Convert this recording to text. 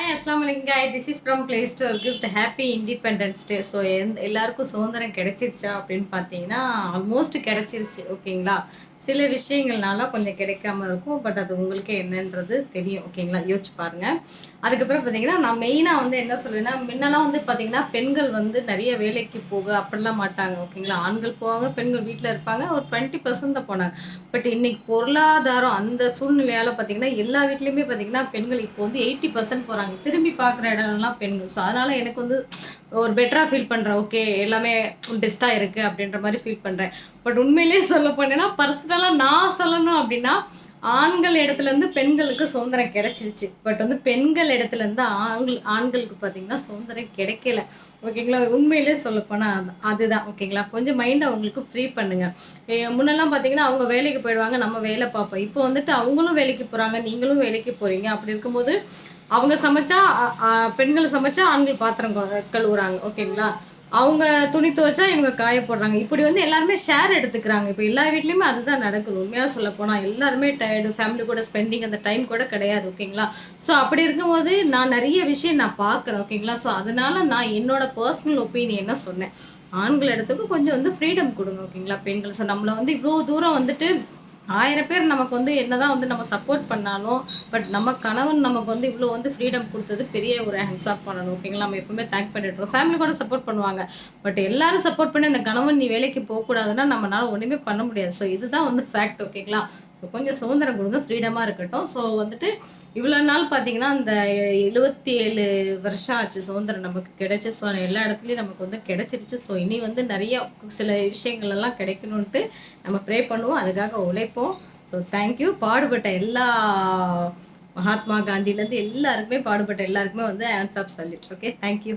Hi, Assalamualaikum guys. This is from Play Store. Give the happy Independence Day. So எல்லாருக்கும் சுதந்திரம் கிடைச்சிருச்சா அப்படின்னு பார்த்தீங்கன்னா almost கிடைச்சிருச்சு ஓகேங்களா. சில விஷயங்கள்னால கொஞ்சம் கிடைக்காம இருக்கும். பட் அது உங்களுக்கே என்னன்றது தெரியும் ஓகேங்களா. யோசிச்சு பாருங்க. அதுக்கப்புறம் பார்த்தீங்கன்னா நான் மெயினாக வந்து என்ன சொல்லுவேன்னா முன்னெல்லாம் வந்து பார்த்தீங்கன்னா பெண்கள் வந்து நிறைய வேலைக்கு போக அப்படிலாம் மாட்டாங்க ஓகேங்களா. ஆண்கள் போவாங்க, பெண்கள் வீட்டில் இருப்பாங்க. ஒரு 20% தான் போனாங்க. பட் இன்னைக்கு பொருளாதாரம் அந்த சூழ்நிலையால பார்த்தீங்கன்னா எல்லா வீட்லயுமே பார்த்தீங்கன்னா பெண்கள் இப்போ வந்து 80% போறாங்க. திரும்பி பார்க்குற இடம்லாம் பெண்கள். ஸோ அதனால எனக்கு வந்து ஒரு பெட்டரா ஃபீல் பண்றேன். ஓகே எல்லாமே பெஸ்ட்டா இருக்கு அப்படின்ற மாதிரி ஃபீல் பண்றேன். பட் உண்மையிலேயே சொல்ல போனேன்னா பர்சனலா நான் சொல்லணும் அப்படின்னா ஆண்கள் இடத்துல இருந்து பெண்களுக்கு சுதந்திரம் கிடைச்சிருச்சு. பட் வந்து பெண்கள் இடத்துல இருந்து ஆண்களுக்கு பார்த்தீங்கன்னா சுதந்திரம் கிடைக்கல. ஓகேங்களா. உண்மையிலேயே சொல்லப்போனா அதுதான் ஓகேங்களா. கொஞ்சம் மைண்டை அவங்களுக்கு ஃப்ரீ பண்ணுங்க. முன்னெல்லாம் பார்த்தீங்கன்னா அவங்க வேலைக்கு போயிடுவாங்க, நம்ம வேலை பார்ப்போம். இப்போ வந்துட்டு அவங்களும் வேலைக்கு போறாங்க, நீங்களும் வேலைக்கு போறீங்க. அப்படி இருக்கும்போது அவங்க சமைச்சா பெண்கள் சமைச்சா ஆண்கள் பாத்திரம் கழுவுறாங்க ஓகேங்களா. அவங்க துணி துவைச்சா இவங்க காய போடுறாங்க. இப்படி வந்து எல்லாருமே ஷேர் எடுத்துக்கிறாங்க. இப்போ எல்லா வீட்லயுமே அதுதான் நடக்குது. உண்மையா சொல்ல போனா எல்லாருமே டயர்டு, ஃபேமிலி கூட ஸ்பெண்டிங் அந்த டைம் கூட கிடையாது ஓகேங்களா. ஸோ அப்படி இருக்கும்போது நான் நிறைய விஷயம் நான் பார்க்குறேன் ஓகேங்களா. ஸோ அதனால நான் என்னோட பர்சனல் ஒப்பீனியனை சொன்னேன். ஆண்கள் இடத்துக்கு கொஞ்சம் வந்து ஃப்ரீடம் கொடுங்க ஓகேங்களா. பெண்கள் ஸோ நம்மளை வந்து இவ்வளோ தூரம் வந்துட்டு 1000 பேர் நமக்கு வந்து என்னதான் வந்து நம்ம சப்போர்ட் பண்ணாலும் பட் நம்ம கணவன் நமக்கு வந்து இவ்வளோ வந்து ஃப்ரீடம் கொடுத்தது பெரிய ஒரு ஹேண்ட்ஸ் ஆஃப் பண்ணணும் ஓகேங்களா. நம்ம எப்பவுமே தேங்க் பண்ணிடுறோம். ஃபேமிலி கூட சப்போர்ட் பண்ணுவாங்க. பட் எல்லாரும் சப்போர்ட் பண்ணி அந்த கணவன் நீ வேலைக்கு போகக்கூடாதுன்னா நம்மளால ஒன்றுமே பண்ண முடியாது. ஸோ இதுதான் வந்து ஃபேக்ட் ஓகேங்களா. ஸோ கொஞ்சம் சுதந்திரம் கொடுங்க, ஃப்ரீடமாக இருக்கட்டும். ஸோ வந்துட்டு இவ்வளோ நாள் பார்த்தீங்கன்னா அந்த 77 வருஷம் ஆச்சு சுதந்திரம் நமக்கு கிடைச்சி. ஸோ எல்லா இடத்துலையும் நமக்கு வந்து கிடைச்சிருச்சு. ஸோ இனி வந்து நிறைய சில விஷயங்கள் எல்லாம் கிடைக்கணுன்ட்டு நம்ம ப்ரே பண்ணுவோம், அதுக்காக உழைப்போம். So thank you. பாடுபட்ட எல்லா மகாத்மா காந்திலேருந்து எல்லாருக்குமே பாடுபட்ட எல்லாருக்குமே வந்து hands off salute. Okay thank you.